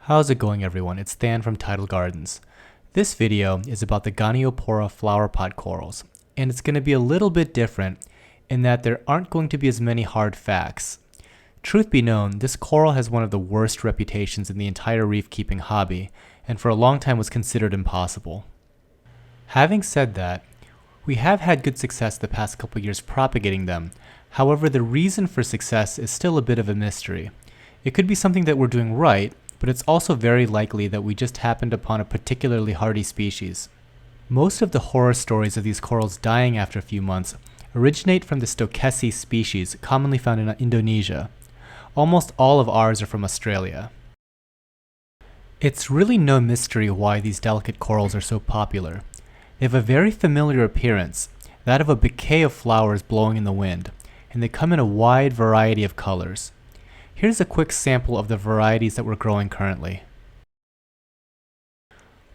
How's it going, everyone? It's Than from Tidal Gardens. This video is about the Goniopora Flowerpot Corals, and it's going to be a little bit different in that there aren't going to be as many hard facts. Truth be known, this coral has one of the worst reputations in the entire reef-keeping hobby, and for a long time was considered impossible. Having said that, we have had good success the past couple years propagating them. However, the reason for success is still a bit of a mystery. It could be something that we're doing right, but it's also very likely that we just happened upon a particularly hardy species. Most of the horror stories of these corals dying after a few months originate from the Stokesi species commonly found in Indonesia. Almost all of ours are from Australia. It's really no mystery why these delicate corals are so popular. They have a very familiar appearance, that of a bouquet of flowers blowing in the wind, and they come in a wide variety of colors. Here's a quick sample of the varieties that we're growing currently.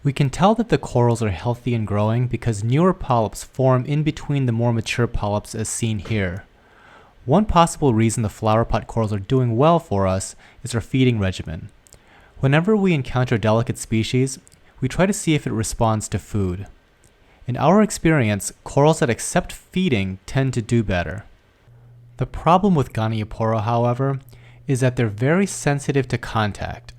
We can tell that the corals are healthy and growing because newer polyps form in between the more mature polyps as seen here. One possible reason the flowerpot corals are doing well for us is our feeding regimen. Whenever we encounter delicate species, we try to see if it responds to food. In our experience, corals that accept feeding tend to do better. The problem with Goniopora, however, is that they're very sensitive to contact.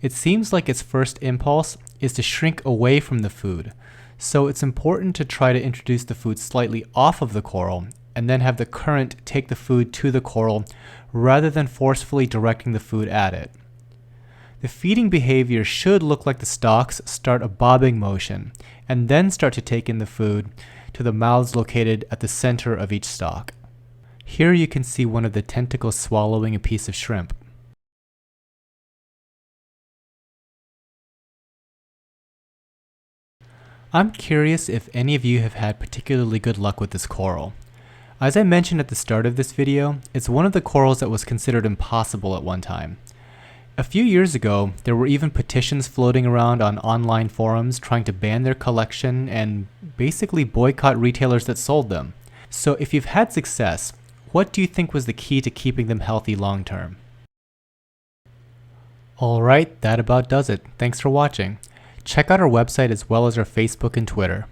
It seems like its first impulse is to shrink away from the food, so it's important to try to introduce the food slightly off of the coral and then have the current take the food to the coral rather than forcefully directing the food at it. The feeding behavior should look like the stalks start a bobbing motion and then start to take in the food to the mouths located at the center of each stalk. Here you can see one of the tentacles swallowing a piece of shrimp. I'm curious if any of you have had particularly good luck with this coral. As I mentioned at the start of this video, it's one of the corals that was considered impossible at one time. A few years ago, there were even petitions floating around on online forums trying to ban their collection and basically boycott retailers that sold them. So if you've had success, what do you think was the key to keeping them healthy long term? Alright, that about does it. Thanks for watching. Check out our website as well as our Facebook and Twitter.